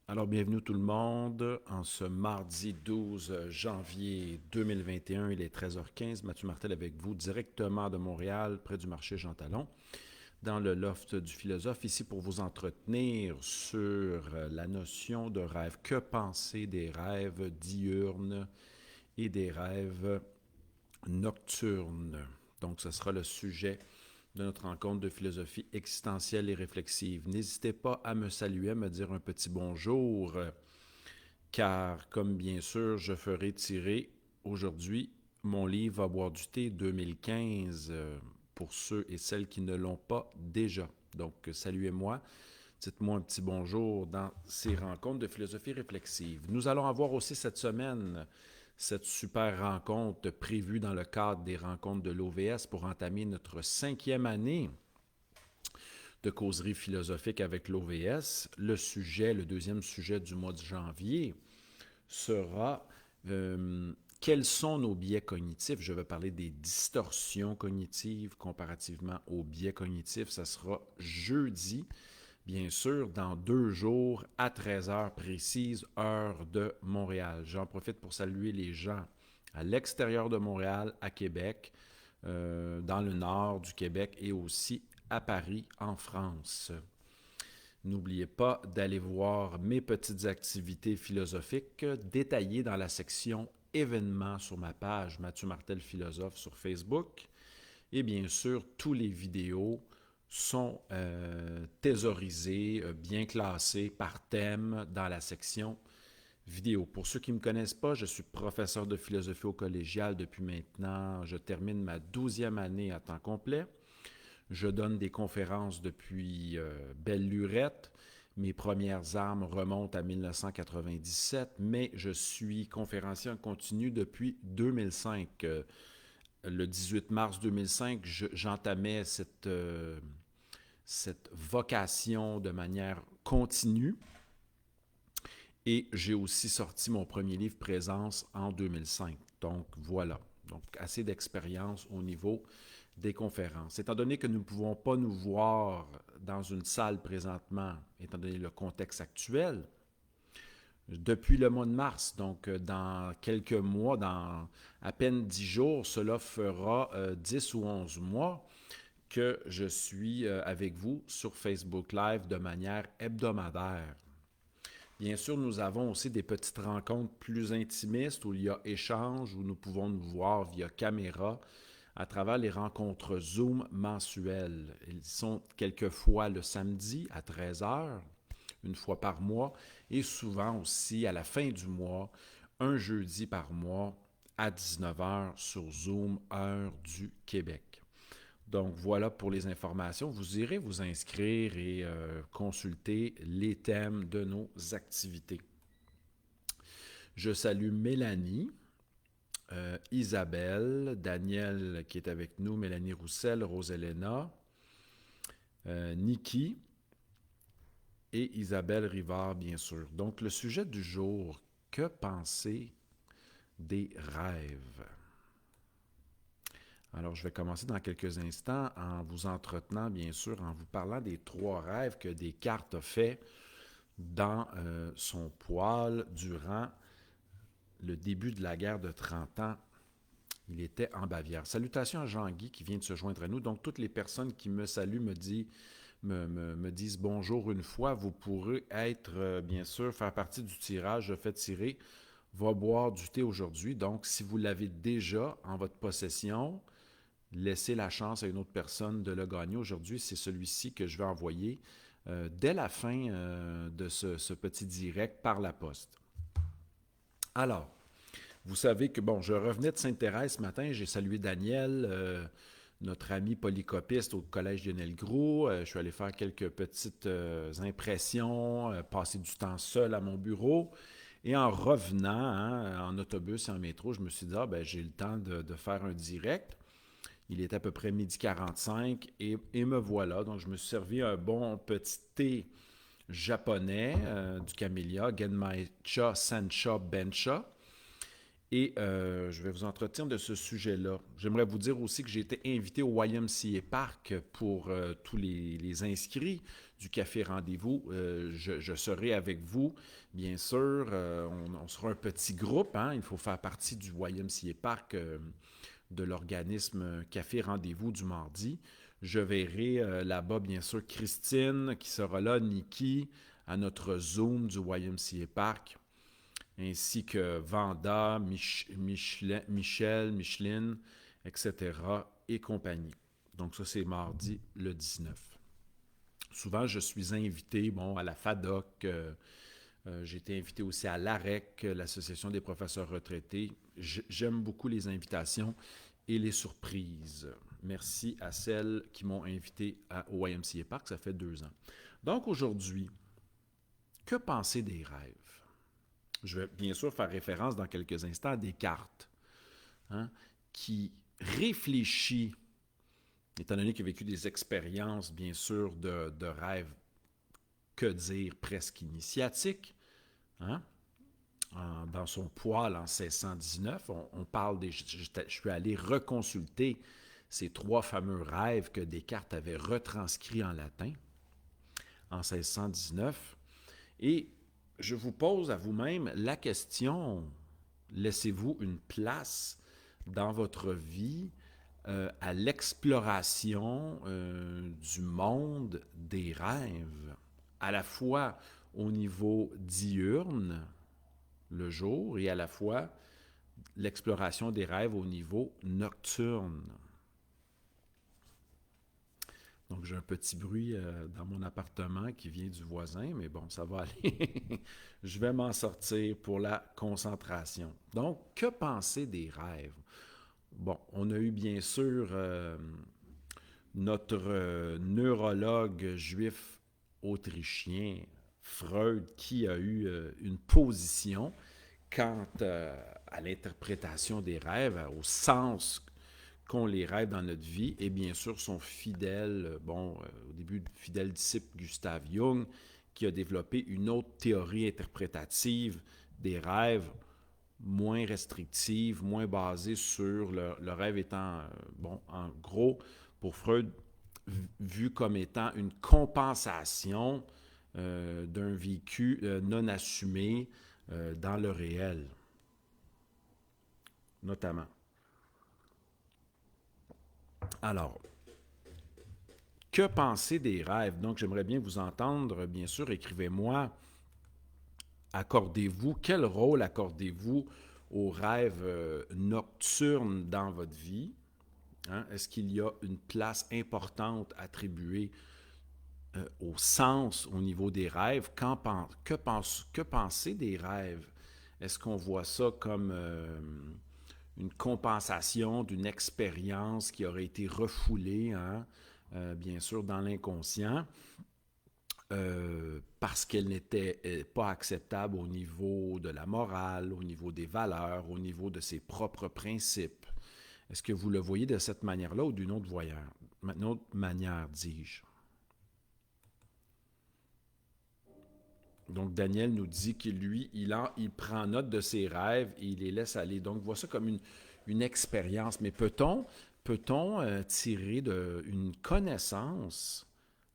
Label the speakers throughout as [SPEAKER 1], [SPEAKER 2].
[SPEAKER 1] Alors, bienvenue tout le monde. En ce mardi 12 janvier 2021, il est 13h15. Mathieu Martel avec vous directement de Montréal, près du marché Jean Talon, dans le loft du philosophe, ici pour vous entretenir sur la notion de rêve. Que penser des rêves diurnes et des rêves nocturnes? Donc, ce sera le sujet de notre rencontre de philosophie existentielle et réflexive. N'hésitez pas à me saluer, à me dire un petit bonjour, car comme bien sûr, je ferai tirer aujourd'hui mon livre À boire du thé 2015 pour ceux et celles qui ne l'ont pas déjà. Donc, saluez-moi, dites-moi un petit bonjour dans ces rencontres de philosophie réflexive. Nous allons avoir aussi cette semaine cette super rencontre prévue dans le cadre des rencontres de l'OVS pour entamer notre 5e année de causerie philosophique avec l'OVS. Le sujet, le deuxième sujet du mois de janvier, sera quels sont nos biais cognitifs. Je vais parler des distorsions cognitives comparativement aux biais cognitifs. Ça sera jeudi, bien sûr, dans 2 jours à 13 heures précises, heure de Montréal. J'en profite pour saluer les gens à l'extérieur de Montréal, à Québec, dans le nord du Québec et aussi à Paris, en France. N'oubliez pas d'aller voir mes petites activités philosophiques détaillées dans la section événements sur ma page Mathieu Martel Philosophe sur Facebook. Et bien sûr, tous les vidéos sont thésaurisées, bien classées par thème dans la section vidéo. Pour ceux qui ne me connaissent pas, je suis professeur de philosophie au collégial depuis maintenant, je termine ma 12e année à temps complet. Je donne des conférences depuis belle lurette. Mes premières armes remontent à 1997, mais je suis conférencier en continu depuis 2005. Le 18 mars 2005, j'entamais cette vocation de manière continue et j'ai aussi sorti mon premier livre Présence en 2005. Donc voilà, donc assez d'expérience au niveau des conférences. Étant donné que nous ne pouvons pas nous voir dans une salle présentement, étant donné le contexte actuel, depuis le mois de mars, donc dans quelques mois, dans à peine 10 jours, cela fera 10 ou 11 mois que je suis avec vous sur Facebook Live de manière hebdomadaire. Bien sûr, nous avons aussi des petites rencontres plus intimistes où il y a échange, où nous pouvons nous voir via caméra à travers les rencontres Zoom mensuelles. Ils sont quelquefois le samedi à 13 heures, une fois par mois, et souvent aussi à la fin du mois, un jeudi par mois à 19 heures sur Zoom, heure du Québec. Donc voilà pour les informations. Vous irez vous inscrire et consulter les thèmes de nos activités. Je salue Mélanie, Isabelle, Daniel qui est avec nous, Mélanie Roussel, Roselena, Niki et Isabelle Rivard, bien sûr. Donc le sujet du jour, que penser des rêves? Alors, je vais commencer dans quelques instants en vous entretenant, bien sûr, en vous parlant des 3 rêves que Descartes a fait dans son poêle durant le début de la guerre de 30 ans. Il était en Bavière. Salutations à Jean-Guy qui vient de se joindre à nous. Donc, toutes les personnes qui me saluent me disent bonjour une fois. Vous pourrez être, bien sûr, faire partie du tirage. Je fais tirer, va boire du thé aujourd'hui. Donc, si vous l'avez déjà en votre possession, laissez la chance à une autre personne de le gagner. Aujourd'hui, c'est celui-ci que je vais envoyer dès la fin de ce petit direct par la poste. Alors, vous savez que, bon, je revenais de Sainte-Thérèse ce matin, j'ai salué Daniel, notre ami polycopiste au collège Lionel Groulx. Je suis allé faire quelques petites impressions, passer du temps seul à mon bureau. Et en revenant, hein, en autobus et en métro, je me suis dit, ah, ben, j'ai le temps de faire un direct. Il est à peu près 12h45 et me voilà. Donc, je me suis servi un bon petit thé japonais du camellia, Genmaicha Sencha Bencha. Et je vais vous entretenir de ce sujet-là. J'aimerais vous dire aussi que j'ai été invité au YMCA Park pour tous les inscrits du Café Rendez-vous. Je serai avec vous, bien sûr. On sera un petit groupe. Hein? Il faut faire partie du YMCA Park de l'organisme Café Rendez-vous du mardi. Je verrai là-bas, bien sûr, Christine qui sera là, Nikki, à notre Zoom du YMCA Park, ainsi que Vanda, Michel, Micheline, etc. et compagnie. Donc ça, c'est mardi le 19. Souvent, je suis invité, bon, à la FADOC, j'ai été invité aussi à l'AREC, l'Association des professeurs retraités. J'aime beaucoup les invitations et les surprises. Merci à celles qui m'ont invité au YMCA Park, ça fait 2 ans. Donc aujourd'hui, que penser des rêves? Je vais bien sûr faire référence dans quelques instants à Descartes, hein, qui réfléchit, étant donné qu'il a vécu des expériences, bien sûr, de rêves, que dire, presque initiatiques, hein, dans son poêle en 1619. On parle je suis allé reconsulter ces 3 fameux rêves que Descartes avait retranscrits en latin en 1619. Et je vous pose à vous-même la question, laissez-vous une place dans votre vie à l'exploration du monde des rêves, à la fois au niveau diurne, le jour, et à la fois l'exploration des rêves au niveau nocturne. Donc, j'ai un petit bruit dans mon appartement qui vient du voisin, mais bon, ça va aller. Je vais m'en sortir pour la concentration. Donc, que penser des rêves? Bon, on a eu bien sûr notre neurologue juif autrichien, Freud, qui a eu une position quant à l'interprétation des rêves, au sens qu'ont les rêves dans notre vie, et bien sûr son fidèle, au début fidèle disciple Gustav Jung, qui a développé une autre théorie interprétative des rêves, moins restrictive, moins basée sur le rêve étant, en gros, pour Freud, vu comme étant une compensation d'un vécu non assumé dans le réel, notamment. Alors, que penser des rêves? Donc, j'aimerais bien vous entendre. Bien sûr, écrivez-moi. Quel rôle accordez-vous aux rêves nocturnes dans votre vie? Hein? Est-ce qu'il y a une place importante attribuée au sens au niveau des rêves? Que penser des rêves? Est-ce qu'on voit ça comme une compensation d'une expérience qui aurait été refoulée, hein, bien sûr, dans l'inconscient, parce qu'elle n'était pas acceptable au niveau de la morale, au niveau des valeurs, au niveau de ses propres principes? Est-ce que vous le voyez de cette manière-là ou d'une autre manière, dis-je? Donc, Daniel nous dit que lui, il prend note de ses rêves et il les laisse aller. Donc, voit ça comme une expérience. Mais peut-on tirer une connaissance,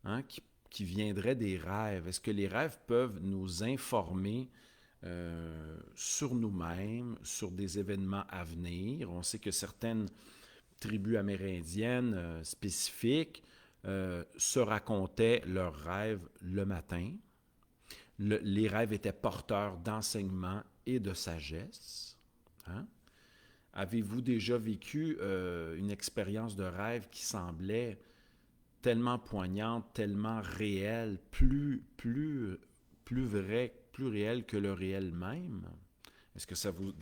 [SPEAKER 1] hein, qui viendrait des rêves? Est-ce que les rêves peuvent nous informer sur nous-mêmes, sur des événements à venir? On sait que certaines tribus amérindiennes spécifiques se racontaient leurs rêves le matin. Les rêves étaient porteurs d'enseignement et de sagesse. Hein? Avez-vous déjà vécu une expérience de rêve qui semblait tellement poignante, tellement réelle, plus vrai, plus réelle que le réel même? Est-ce que ça vous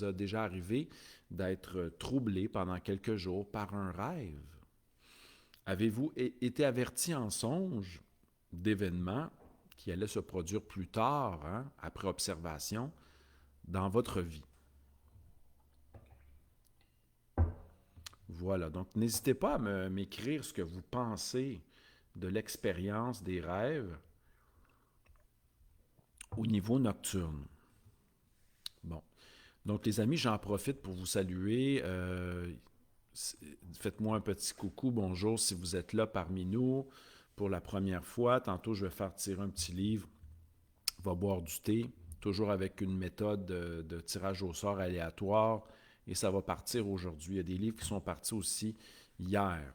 [SPEAKER 1] a déjà arrivé d'être troublé pendant quelques jours par un rêve? Avez-vous été averti en songe d'événements qui allaient se produire plus tard, hein, après observation, dans votre vie? Voilà, donc n'hésitez pas à m'écrire ce que vous pensez de l'expérience des rêves au niveau nocturne. Bon, Donc, les amis, j'en profite pour vous saluer. Faites-moi un petit coucou, bonjour si vous êtes là parmi nous pour la première fois. Tantôt, je vais faire tirer un petit livre. On va boire du thé, toujours avec une méthode de tirage au sort aléatoire. Et ça va partir aujourd'hui. Il y a des livres qui sont partis aussi hier.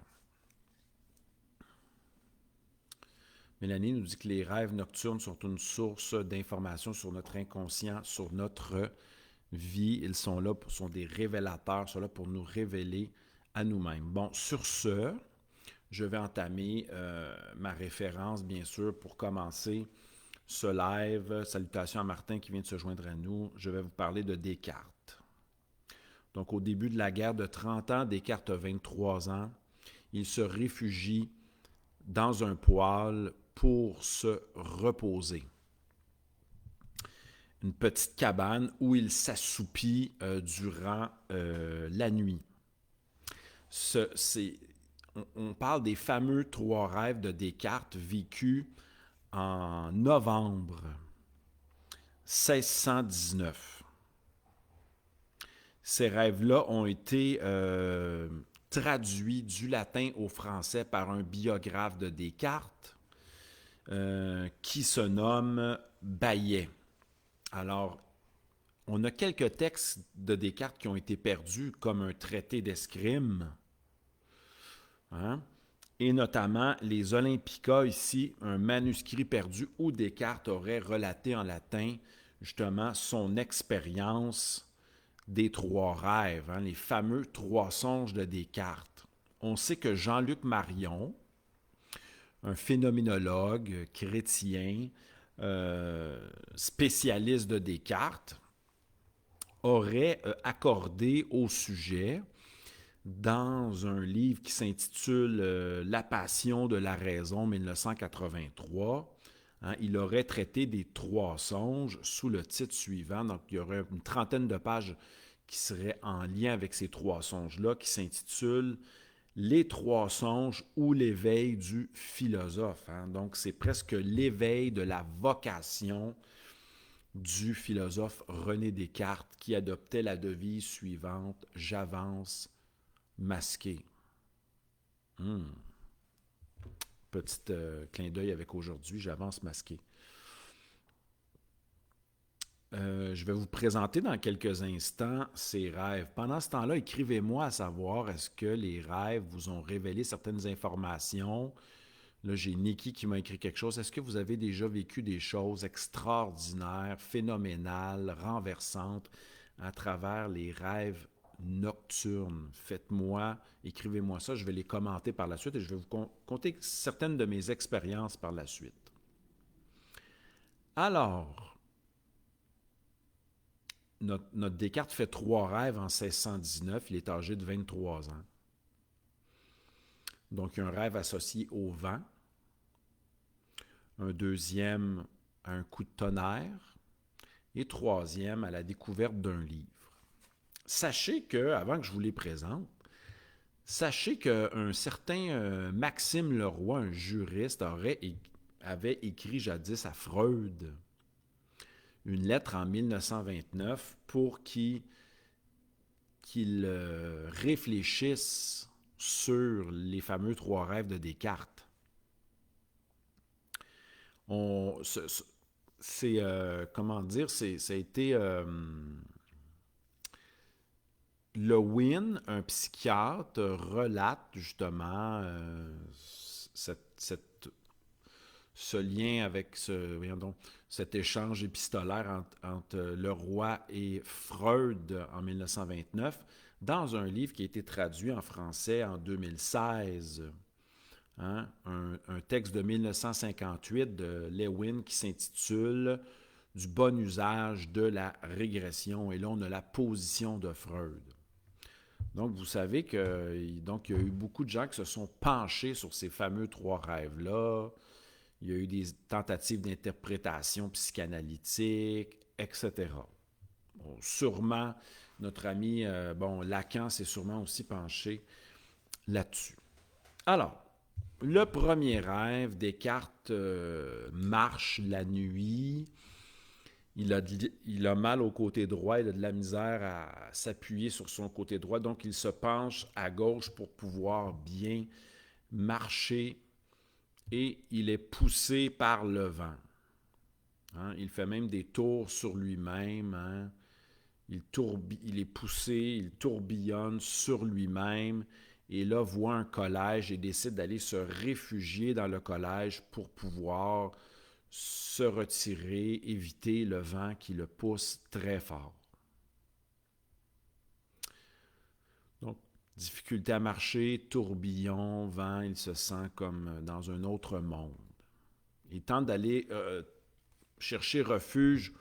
[SPEAKER 1] Mélanie nous dit que les rêves nocturnes sont une source d'informations sur notre inconscient, sur notre vie. Ils sont là, sont des révélateurs, sont là pour nous révéler à nous-mêmes. Bon, sur ce, je vais entamer ma référence, bien sûr, pour commencer ce live. Salutations à Martin qui vient de se joindre à nous. Je vais vous parler de Descartes. Donc, au début de la guerre de 30 ans, Descartes a 23 ans. Il se réfugie dans un poêle pour se reposer. Une petite cabane où il s'assoupit durant la nuit. On parle des fameux 3 rêves de Descartes vécus en novembre 1619. Ces rêves-là ont été traduits du latin au français par un biographe de Descartes qui se nomme Baillet. Alors, on a quelques textes de Descartes qui ont été perdus, comme un traité d'escrime, hein? Et notamment les Olympica, ici, un manuscrit perdu où Descartes aurait relaté en latin, justement, son expérience des 3 rêves, hein, les fameux 3 songes de Descartes. On sait que Jean-Luc Marion, un phénoménologue chrétien, spécialiste de Descartes, aurait accordé au sujet, dans un livre qui s'intitule La Passion de la raison, 1983, hein, il aurait traité des 3 songes sous le titre suivant. Donc, il y aurait une trentaine de pages qui seraient en lien avec ces 3 songes-là, qui s'intitulent Les 3 songes ou l'éveil du philosophe. Hein. Donc, c'est presque l'éveil de la vocation du philosophe René Descartes qui adoptait la devise suivante « J'avance masqué ». Petit clin d'œil avec aujourd'hui, j'avance masqué. Je vais vous présenter dans quelques instants ces rêves. Pendant ce temps-là, écrivez-moi à savoir est-ce que les rêves vous ont révélé certaines informations. Là, j'ai Nikki qui m'a écrit quelque chose. Est-ce que vous avez déjà vécu des choses extraordinaires, phénoménales, renversantes à travers les rêves nocturnes? Écrivez-moi ça, je vais les commenter par la suite et je vais vous conter certaines de mes expériences par la suite. Alors, notre Descartes fait 3 rêves en 1619, il est âgé de 23 ans. Donc, un rêve associé au vent, un deuxième à un coup de tonnerre et 3e à la découverte d'un livre. Sachez que, avant que je vous les présente, sachez qu'un certain Maxime Leroy, un juriste, avait écrit jadis à Freud une lettre en 1929 pour qu'il réfléchisse sur les fameux 3 rêves de Descartes. Ça a été Lewin, un psychiatre, relate justement ce lien avec cet échange épistolaire entre Leroy et Freud en 1929 dans un livre qui a été traduit en français en 2016. Hein? Un texte de 1958 de Lewin qui s'intitule « Du bon usage de la régression ». Et là, on a la position de Freud. Donc, vous savez qu'il y a eu beaucoup de gens qui se sont penchés sur ces fameux 3 rêves-là. Il y a eu des tentatives d'interprétation psychanalytique, etc. Bon, sûrement, notre ami Lacan s'est sûrement aussi penché là-dessus. Alors, le premier rêve, Descartes marche la nuit il a mal au côté droit, il a de la misère à s'appuyer sur son côté droit, donc il se penche à gauche pour pouvoir bien marcher et il est poussé par le vent. Hein? Il fait même des tours sur lui-même. Hein? Il est poussé, il tourbillonne sur lui-même et là voit un collège et décide d'aller se réfugier dans le collège pour pouvoir se retirer, éviter le vent qui le pousse très fort. Donc, difficulté à marcher, tourbillon, vent, il se sent comme dans un autre monde. Il tente d'aller chercher refuge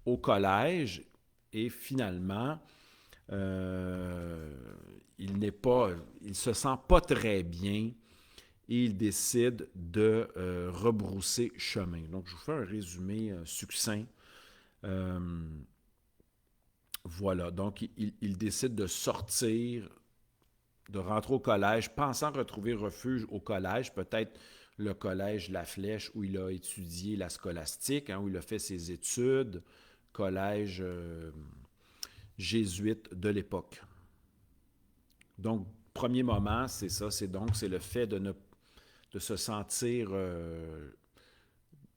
[SPEAKER 1] au collège et finalement, il se sent pas très bien et il décide de rebrousser chemin. Donc, je vous fais un résumé succinct. Euh, voilà, donc il décide de sortir, de rentrer au collège, pensant retrouver refuge au collège, peut-être le collège La Flèche où il a étudié la scolastique, hein, où il a fait ses études, collège jésuite de l'époque. Donc, premier moment, c'est ça, c'est le fait de se sentir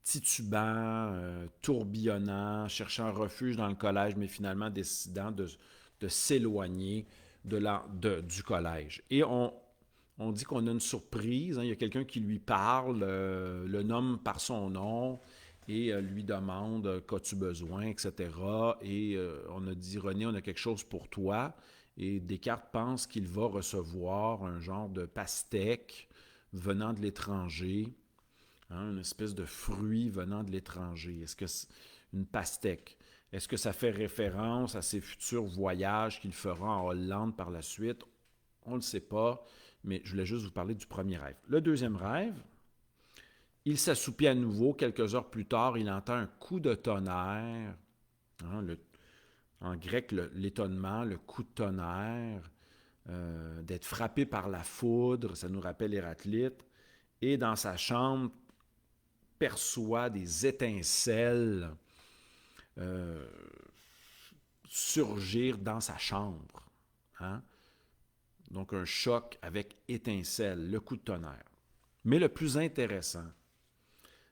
[SPEAKER 1] titubant, tourbillonnant, cherchant un refuge dans le collège, mais finalement décidant de s'éloigner du collège. Et on dit qu'on a une surprise, hein, il y a quelqu'un qui lui parle, le nomme par son nom et lui demande qu'as-tu besoin, etc. Et on a dit, René, on a quelque chose pour toi. Et Descartes pense qu'il va recevoir un genre de pastèque venant de l'étranger, hein, une espèce de fruit venant de l'étranger. Est-ce que c'est une pastèque? Est-ce que ça fait référence à ses futurs voyages qu'il fera en Hollande par la suite? On ne le sait pas, mais je voulais juste vous parler du premier rêve. Le deuxième rêve, il s'assoupit à nouveau. Quelques heures plus tard, il entend un coup de tonnerre. Hein, en grec, l'étonnement, le coup de tonnerre, d'être frappé par la foudre, ça nous rappelle Héraclite. Et dans sa chambre, perçoit des étincelles euh, surgir dans sa chambre. Hein? Donc un choc avec étincelles, le coup de tonnerre. Mais le plus intéressant,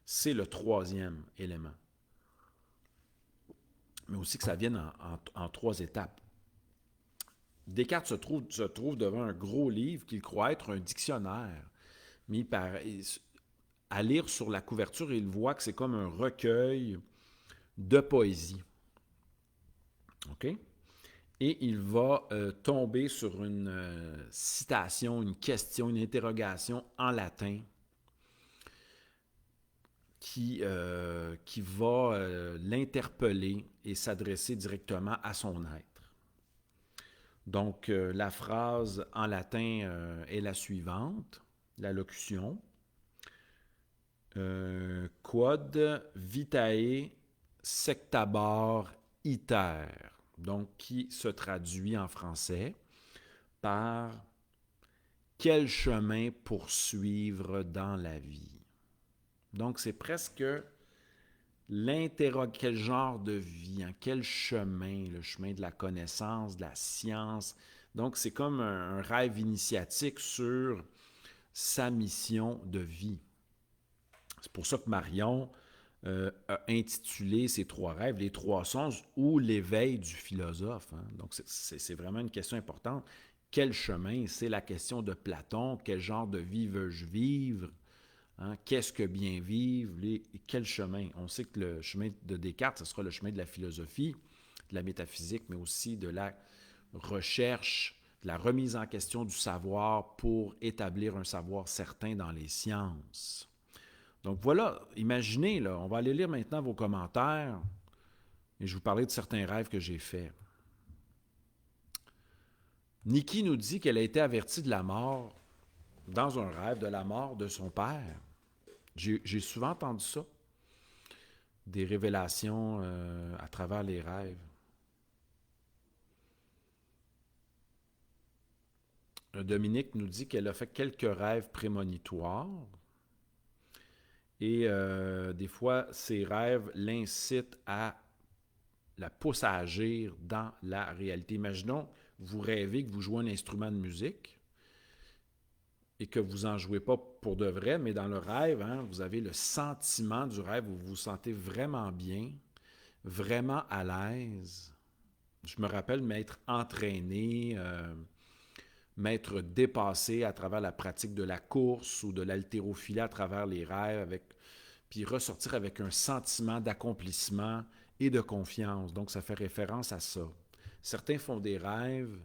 [SPEAKER 1] c'est le troisième élément. Mais aussi que ça vienne en trois étapes. Descartes se trouve devant un gros livre qu'il croit être un dictionnaire. Mais à lire sur la couverture, il voit que c'est comme un recueil de poésie. OK? Et il va tomber sur une citation, une question, une interrogation en latin qui va l'interpeller et s'adresser directement à son être. Donc, la phrase en latin est la suivante, la locution. Quod vitae sectabor iter, donc qui se traduit en français par quel chemin poursuivre dans la vie. Donc c'est presque quel genre de vie, hein, quel chemin, le chemin de la connaissance, de la science. Donc c'est comme un rêve initiatique sur sa mission de vie. C'est pour ça que Marion a intitulé ses trois rêves, les trois sens ou l'éveil du philosophe. Hein. Donc, c'est vraiment une question importante. Quel chemin? C'est la question de Platon. Quel genre de vie veux-je vivre? Hein? Qu'est-ce que bien vivre? Quel chemin? On sait que le chemin de Descartes, ce sera le chemin de la philosophie, de la métaphysique, mais aussi de la recherche, de la remise en question du savoir pour établir un savoir certain dans les sciences. Donc voilà, imaginez, là, on va aller lire maintenant vos commentaires et je vais vous parler de certains rêves que j'ai faits. Niki nous dit qu'elle a été avertie de la mort, dans un rêve, de la mort de son père. J'ai souvent entendu ça, des révélations à travers les rêves. Dominique nous dit qu'elle a fait quelques rêves prémonitoires. Et des fois, ces rêves l'incitent à la pousse à agir dans la réalité. Imaginons, vous rêvez que vous jouez un instrument de musique et que vous n'en jouez pas pour de vrai, mais dans le rêve, hein, vous avez le sentiment du rêve où vous vous sentez vraiment bien, vraiment à l'aise. Je me rappelle m'être entraîné, m'être dépassé à travers la pratique de la course ou de l'haltérophilie à travers les rêves, puis ressortir avec un sentiment d'accomplissement et de confiance. Donc, ça fait référence à ça. Certains font des rêves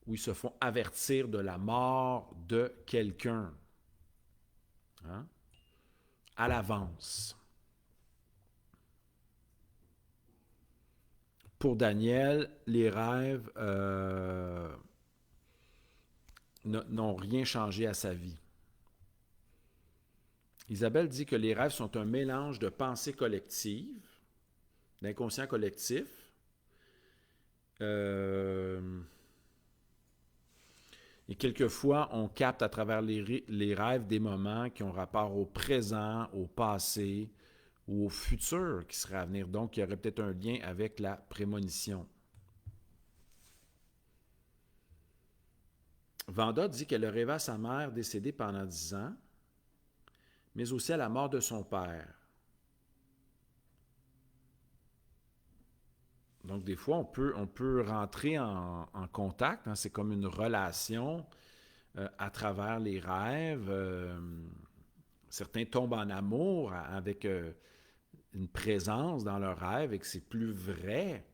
[SPEAKER 1] où ils se font avertir de la mort de quelqu'un, hein, à l'avance. Pour Daniel, les rêves n'ont rien changé à sa vie. Isabelle dit que les rêves sont un mélange de pensées collectives, d'inconscient collectif, et quelquefois, on capte à travers les rêves des moments qui ont rapport au présent, au passé ou au futur qui serait à venir. Donc, il y aurait peut-être un lien avec la prémonition. Vanda dit qu'elle a rêvé à sa mère décédée pendant 10 ans, mais aussi à la mort de son père. Donc, des fois, on peut rentrer en contact. Hein, c'est comme une relation à travers les rêves. Certains tombent en amour avec une présence dans leur rêve et que c'est plus vrai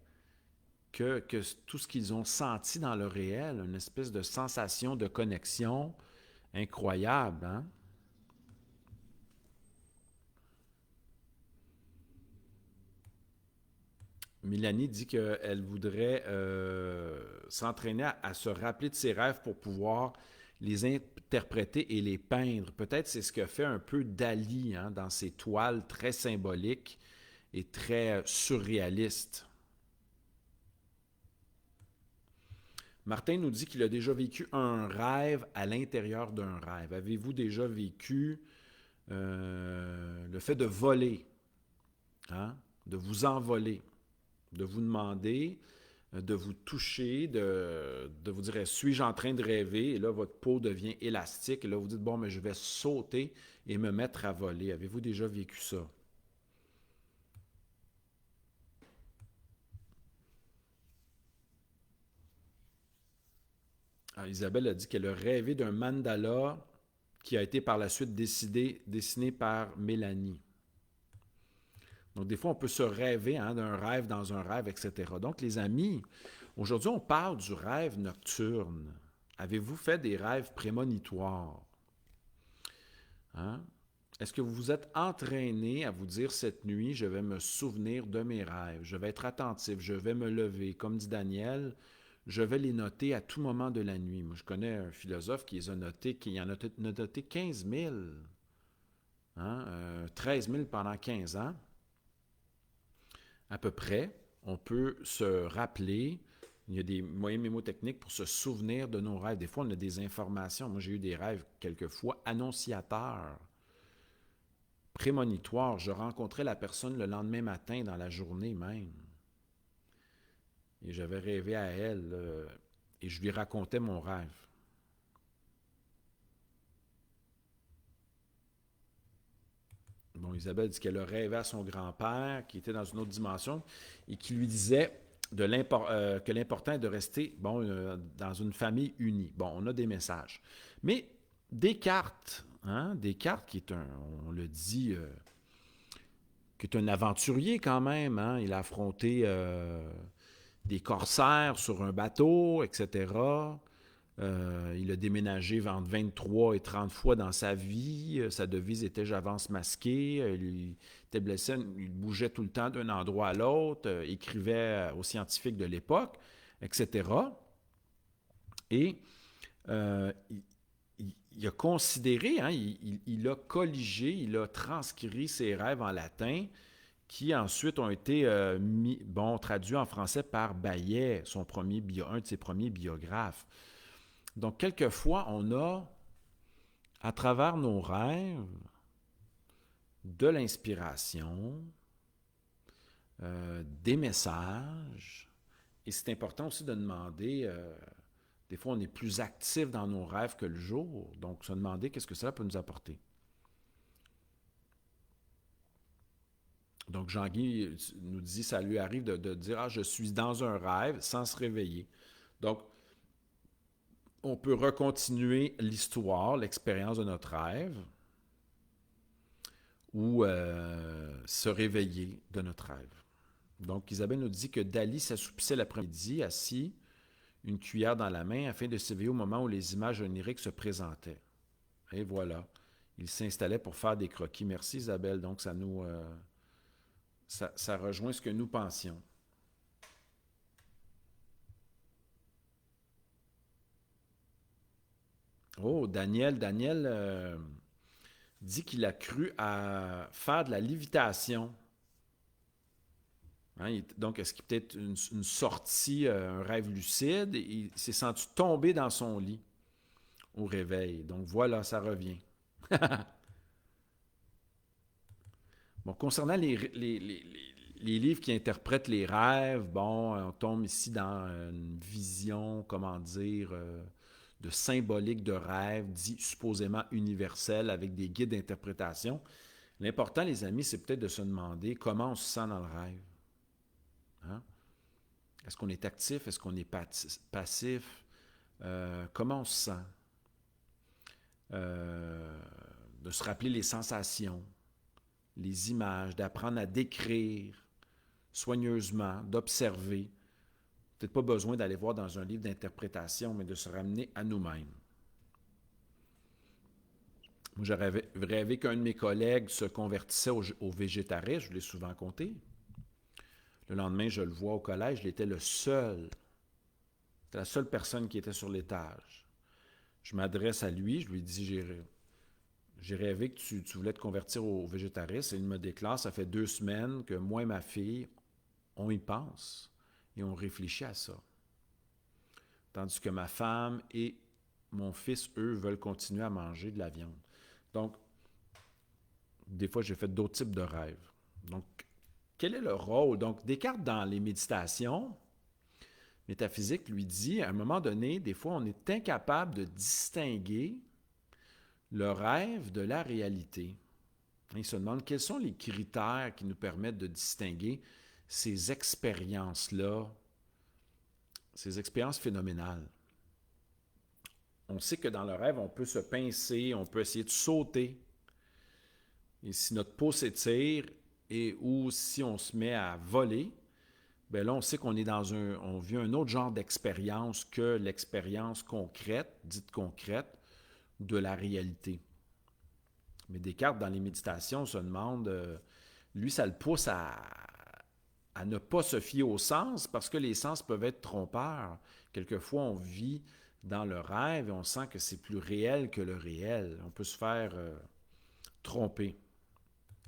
[SPEAKER 1] que tout ce qu'ils ont senti dans le réel. Une espèce de sensation de connexion incroyable. Hein? Mélanie dit qu'elle voudrait s'entraîner à se rappeler de ses rêves pour pouvoir les interpréter et les peindre. Peut-être c'est ce que fait un peu Dali hein, dans ses toiles très symboliques et très surréalistes. Martin nous dit qu'il a déjà vécu un rêve à l'intérieur d'un rêve. Avez-vous déjà vécu le fait de voler, hein, de vous envoler? De vous demander, de vous toucher, de vous dire, suis-je en train de rêver? Et là, votre peau devient élastique. Et là, vous dites, bon, mais je vais sauter et me mettre à voler. Avez-vous déjà vécu ça? Alors, Isabelle a dit qu'elle a rêvé d'un mandala qui a été par la suite dessiné par Mélanie. Donc, des fois, on peut se rêver hein, d'un rêve dans un rêve, etc. Donc, les amis, aujourd'hui, on parle du rêve nocturne. Avez-vous fait des rêves prémonitoires? Hein? Est-ce que vous vous êtes entraîné à vous dire cette nuit, je vais me souvenir de mes rêves, je vais être attentif, je vais me lever. Comme dit Daniel, je vais les noter à tout moment de la nuit. Moi, je connais un philosophe qui les a notés, qui en a noté 15 000, hein? 13 000 pendant 15 ans. À peu près, on peut se rappeler, il y a des moyens mémotechniques pour se souvenir de nos rêves. Des fois, on a des informations. Moi, j'ai eu des rêves quelquefois annonciateurs, prémonitoires. Je rencontrais la personne le lendemain matin, dans la journée même. Et j'avais rêvé à elle et je lui racontais mon rêve. Bon, Isabelle dit qu'elle a rêvé à son grand-père qui était dans une autre dimension et qui lui disait que l'important est de rester dans une famille unie. Bon, on a des messages. Mais Descartes, hein, Descartes qui est on le dit, qui est un aventurier quand même, hein, il a affronté des corsaires sur un bateau, etc. Il a déménagé entre 23 et 30 fois dans sa vie. Sa devise était «J'avance masqué». Il était blessé, il bougeait tout le temps d'un endroit à l'autre, écrivait aux scientifiques de l'époque, etc. Et il a considéré, hein, il a colligé, il a transcrit ses rêves en latin qui ensuite ont été traduits en français par Bayet, un de ses premiers biographes. Donc, quelquefois, on a, à travers nos rêves, de l'inspiration, des messages. Et c'est important aussi de demander, des fois on est plus actif dans nos rêves que le jour, donc se demander qu'est-ce que cela peut nous apporter. Donc Jean-Guy nous dit, ça lui arrive de dire, ah, je suis dans un rêve sans se réveiller. Donc, on peut recontinuer l'histoire, l'expérience de notre rêve, ou se réveiller de notre rêve. Donc, Isabelle nous dit que Dali s'assoupissait l'après-midi, assis, une cuillère dans la main, afin de s'éveiller au moment où les images oniriques se présentaient. Et voilà. Il s'installait pour faire des croquis. Merci, Isabelle. Donc, ça rejoint ce que nous pensions. Oh, Daniel dit qu'il a cru à faire de la lévitation. Hein, donc, est-ce qu'il y a peut-être une sortie, un rêve lucide? Il s'est senti tomber dans son lit au réveil. Donc, voilà, ça revient. Bon, concernant les livres qui interprètent les rêves, bon, on tombe ici dans une vision, comment dire, de symbolique de rêve, dit supposément universel, avec des guides d'interprétation. L'important, les amis, c'est peut-être de se demander comment on se sent dans le rêve. Hein? Est-ce qu'on est actif? Est-ce qu'on est passif? Comment on se sent? De se rappeler les sensations, les images, d'apprendre à décrire soigneusement, d'observer. Peut-être pas besoin d'aller voir dans un livre d'interprétation, mais de se ramener à nous-mêmes. Moi, j'aurais rêvé qu'un de mes collègues se convertissait au végétarisme, je vous l'ai souvent compté. Le lendemain, je le vois au collège, il était le seul. C'était la seule personne qui était sur l'étage. Je m'adresse à lui, je lui dis, j'ai rêvé que tu voulais te convertir au végétarisme. Et il me déclare, ça fait 2 semaines que moi et ma fille, on y pense et on réfléchit à ça. Tandis que ma femme et mon fils, eux, veulent continuer à manger de la viande. Donc, des fois, j'ai fait d'autres types de rêves. Donc, quel est le rôle? Donc, Descartes, dans les méditations métaphysiques, lui dit, à un moment donné, des fois, on est incapable de distinguer le rêve de la réalité. Il se demande quels sont les critères qui nous permettent de distinguer ces expériences-là, ces expériences phénoménales. On sait que dans le rêve, on peut se pincer, on peut essayer de sauter. Et si notre peau s'étire ou si on se met à voler, bien là, on sait qu'on est on vit un autre genre d'expérience que l'expérience concrète, dite concrète, de la réalité. Mais Descartes, dans les méditations, se demande, lui, ça le pousse à ne pas se fier aux sens parce que les sens peuvent être trompeurs. Quelquefois, on vit dans le rêve et on sent que c'est plus réel que le réel. On peut se faire tromper.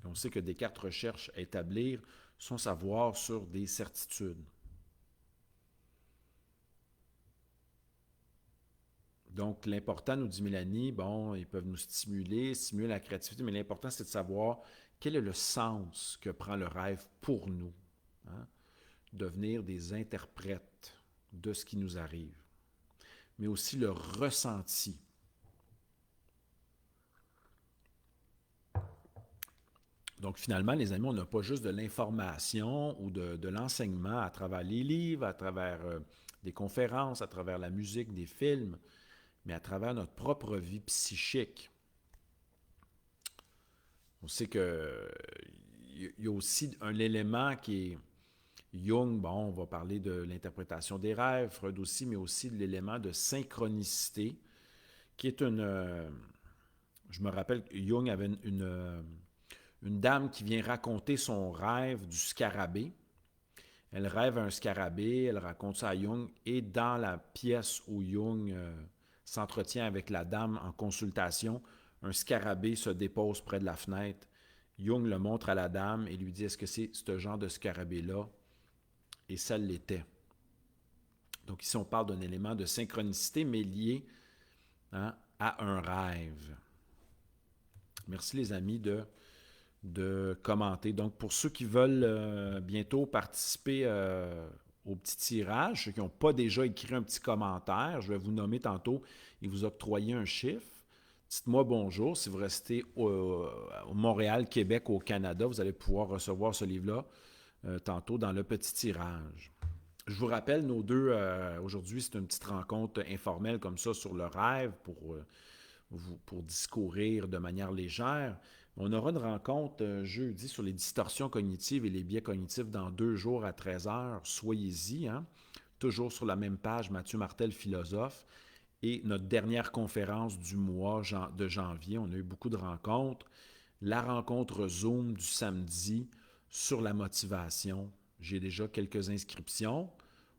[SPEAKER 1] Et on sait que Descartes recherche à établir son savoir sur des certitudes. Donc, l'important, nous dit Mélanie, bon, ils peuvent nous stimuler la créativité, mais l'important, c'est de savoir quel est le sens que prend le rêve pour nous. Hein? Devenir des interprètes de ce qui nous arrive, mais aussi le ressenti. Donc, finalement, les amis, on n'a pas juste de l'information ou de l'enseignement à travers les livres, à travers des conférences, à travers la musique, des films, mais à travers notre propre vie psychique. On sait qu'il y a aussi un élément qui est Jung, bon, on va parler de l'interprétation des rêves, Freud aussi, mais aussi de l'élément de synchronicité, qui est je me rappelle que Jung avait une dame qui vient raconter son rêve du scarabée. Elle rêve un scarabée, elle raconte ça à Jung, et dans la pièce où Jung s'entretient avec la dame en consultation, un scarabée se dépose près de la fenêtre. Jung le montre à la dame et lui dit, est-ce que c'est ce genre de scarabée-là? Et ça l'était. Donc ici, on parle d'un élément de synchronicité, mais lié à un rêve. Merci les amis de de commenter. Donc, pour ceux qui veulent bientôt participer au petit tirage, ceux qui n'ont pas déjà écrit un petit commentaire, je vais vous nommer tantôt et vous octroyer un chiffre. Dites-moi bonjour. Si vous restez au Montréal, Québec, au Canada, vous allez pouvoir recevoir ce livre-là tantôt dans le petit tirage. Je vous rappelle, nos deux, aujourd'hui, c'est une petite rencontre informelle comme ça sur le rêve pour discourir de manière légère. On aura une rencontre jeudi sur les distorsions cognitives et les biais cognitifs dans 2 jours à 13 heures. Soyez-y, hein? Toujours sur la même page, Mathieu Martel, philosophe. Et notre dernière conférence du mois de janvier, on a eu beaucoup de rencontres. La rencontre Zoom du samedi sur la motivation. J'ai déjà quelques inscriptions.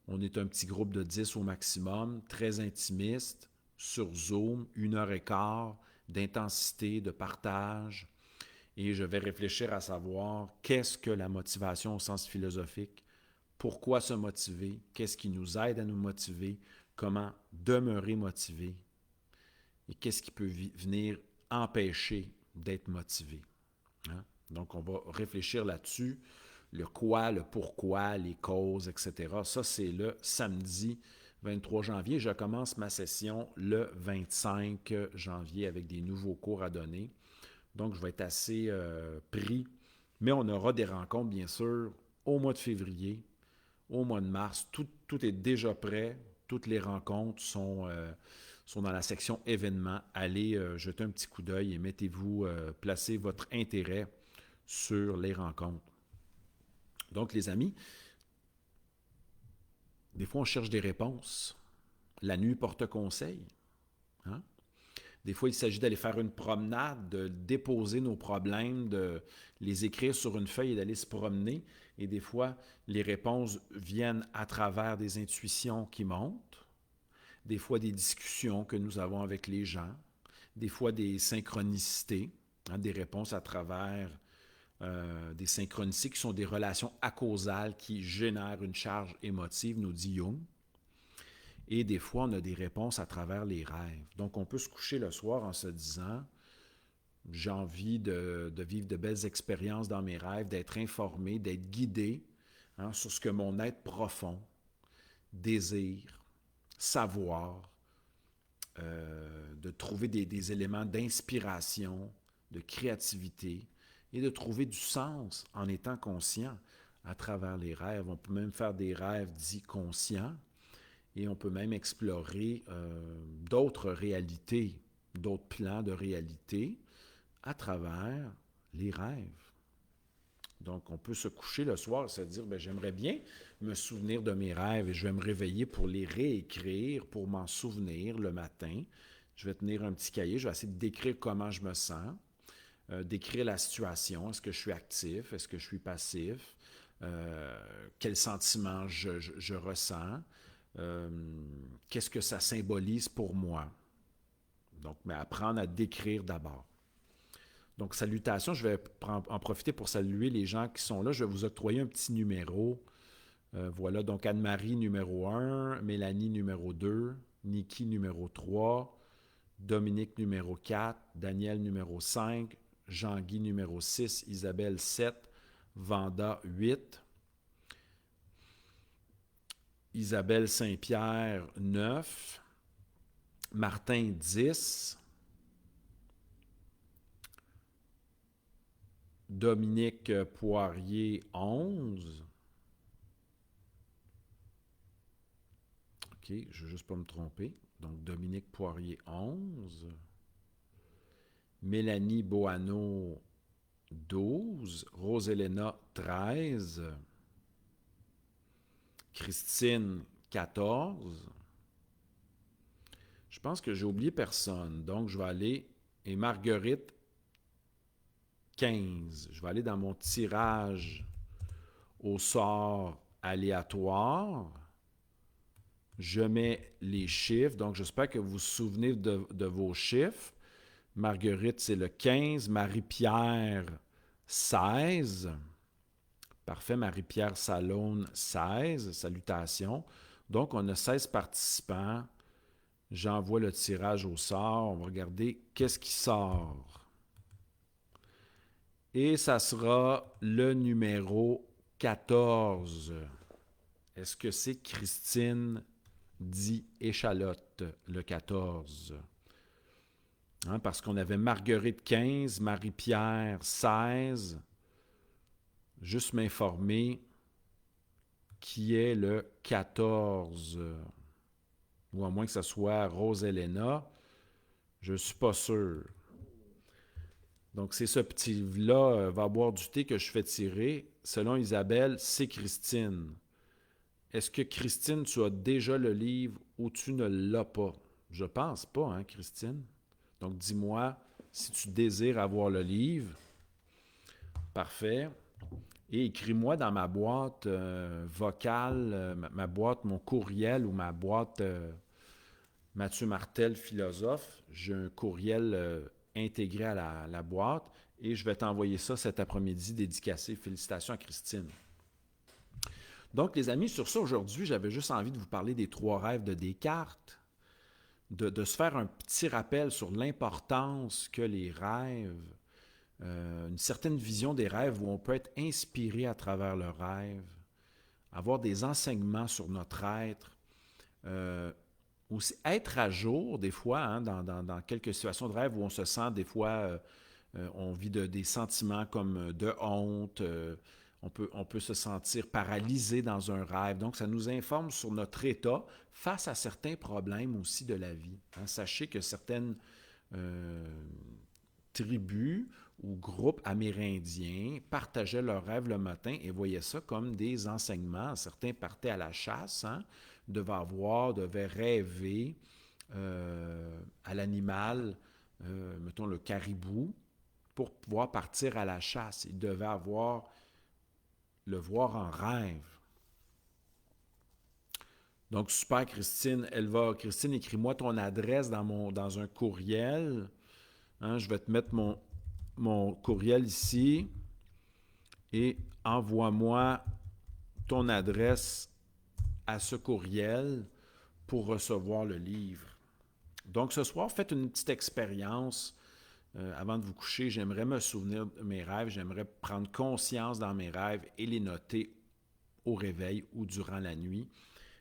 [SPEAKER 1] On est un petit groupe de 10 au maximum, très intimiste, sur Zoom, 1 heure et quart d'intensité, de partage. Et je vais réfléchir à savoir qu'est-ce que la motivation au sens philosophique, pourquoi se motiver, qu'est-ce qui nous aide à nous motiver, comment demeurer motivé et qu'est-ce qui peut venir empêcher d'être motivé. Hein? Donc, on va réfléchir là-dessus, le quoi, le pourquoi, les causes, etc. Ça, c'est le samedi 23 janvier. Je commence ma session le 25 janvier avec des nouveaux cours à donner. Donc, je vais être assez pris. Mais on aura des rencontres, bien sûr, au mois de février, au mois de mars. Tout est déjà prêt. Toutes les rencontres sont dans la section événements. Allez jeter un petit coup d'œil et mettez-vous, placez votre intérêt sur les rencontres. Donc, les amis, des fois, on cherche des réponses. La nuit porte conseil. Hein? Des fois, il s'agit d'aller faire une promenade, de déposer nos problèmes, de les écrire sur une feuille et d'aller se promener. Et des fois, les réponses viennent à travers des intuitions qui montent, des fois des discussions que nous avons avec les gens, des fois des synchronicités, hein, des réponses à travers des synchronicités qui sont des relations acausales qui génèrent une charge émotive, nous dit Jung. Et des fois, on a des réponses à travers les rêves. Donc, on peut se coucher le soir en se disant, j'ai envie de vivre de belles expériences dans mes rêves, d'être informé, d'être guidé hein, sur ce que mon être profond désire, savoir, de trouver des éléments d'inspiration, de créativité et de trouver du sens en étant conscient à travers les rêves. On peut même faire des rêves dits conscients et on peut même explorer d'autres réalités, d'autres plans de réalité à travers les rêves. Donc, on peut se coucher le soir et se dire, bien, j'aimerais bien me souvenir de mes rêves et je vais me réveiller pour les réécrire, pour m'en souvenir le matin. Je vais tenir un petit cahier, je vais essayer de décrire comment je me sens, décrire la situation. Est-ce que je suis actif? Est-ce que je suis passif? Quels sentiments je ressens? Qu'est-ce que ça symbolise pour moi? Donc, mais apprendre à décrire d'abord. Donc, salutations, je vais en profiter pour saluer les gens qui sont là. Je vais vous octroyer un petit numéro. Voilà, donc Anne-Marie numéro 1, Mélanie numéro 2, Niki numéro 3, Dominique numéro 4, Daniel numéro 5, Jean-Guy numéro 6, Isabelle 7, Vanda 8, Isabelle Saint-Pierre 9, Martin 10, Dominique Poirier 11. OK, je ne veux juste pas me tromper. Donc, Dominique Poirier 11. Mélanie Boano 12. Roselena 13. Christine 14. Je pense que j'ai oublié personne. Donc, je vais aller. Et Marguerite 15. Je vais aller dans mon tirage au sort aléatoire. Je mets les chiffres. Donc, j'espère que vous vous souvenez de vos chiffres. Marguerite, c'est le 15. Marie-Pierre, 16. Parfait. Marie-Pierre Salone, 16. Salutations. Donc, on a 16 participants. J'envoie le tirage au sort. On va regarder qu'est-ce qui sort. Et ça sera le numéro 14. Est-ce que c'est Christine dit Échalote, le 14? Hein, parce qu'on avait Marguerite 15, Marie-Pierre 16. Juste m'informer qui est le 14. Ou à moins que ce soit Rose-Helena. Je ne suis pas sûr. Donc, c'est ce petit-là, va boire du thé que je fais tirer. Selon Isabelle, c'est Christine. Est-ce que Christine, tu as déjà le livre ou tu ne l'as pas? Je pense pas, hein, Christine? Donc, dis-moi si tu désires avoir le livre. Parfait. Et écris-moi dans ma boîte vocale, ma boîte, mon courriel ou ma boîte Mathieu Martel, philosophe. J'ai un courriel intégré à la boîte et je vais t'envoyer ça cet après-midi dédicacé. Félicitations à Christine. Donc, les amis, sur ça, aujourd'hui, j'avais juste envie de vous parler des 3 rêves de Descartes, de se faire un petit rappel sur l'importance que les rêves, une certaine vision des rêves où on peut être inspiré à travers le rêve, avoir des enseignements sur notre être, aussi être à jour des fois, hein, dans quelques situations de rêve où on se sent des fois, on vit des sentiments comme de honte, on peut se sentir paralysé dans un rêve. Donc, ça nous informe sur notre état face à certains problèmes aussi de la vie. Hein. Sachez que certaines tribus ou groupes amérindiens partageaient leurs rêves le matin et voyaient ça comme des enseignements. Certains partaient à la chasse, hein, devaient rêver à l'animal, mettons le caribou, pour pouvoir partir à la chasse. Ils devaient le voir en rêve. Donc, super, Christine. Christine, écris-moi ton adresse dans un courriel. Hein, je vais te mettre mon courriel ici et envoie-moi ton adresse à ce courriel pour recevoir le livre. Donc, ce soir, faites une petite expérience. Avant de vous coucher, j'aimerais me souvenir de mes rêves, j'aimerais prendre conscience dans mes rêves et les noter au réveil ou durant la nuit.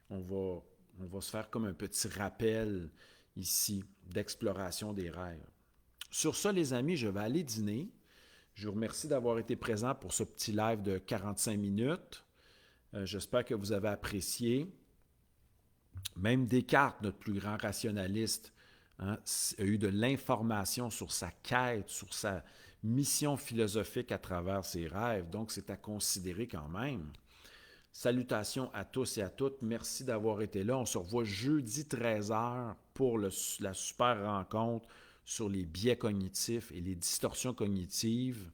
[SPEAKER 1] On va se faire comme un petit rappel ici d'exploration des rêves. Sur ça, les amis, je vais aller dîner. Je vous remercie d'avoir été présent pour ce petit live de 45 minutes. J'espère que vous avez apprécié. Même Descartes, notre plus grand rationaliste, hein, a eu de l'information sur sa quête, sur sa mission philosophique à travers ses rêves. Donc, c'est à considérer quand même. Salutations à tous et à toutes. Merci d'avoir été là. On se revoit jeudi 13h pour la super rencontre sur les biais cognitifs et les distorsions cognitives.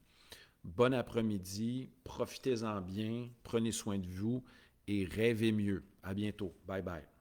[SPEAKER 1] Bon après-midi. Profitez-en bien. Prenez soin de vous et rêvez mieux. À bientôt. Bye bye.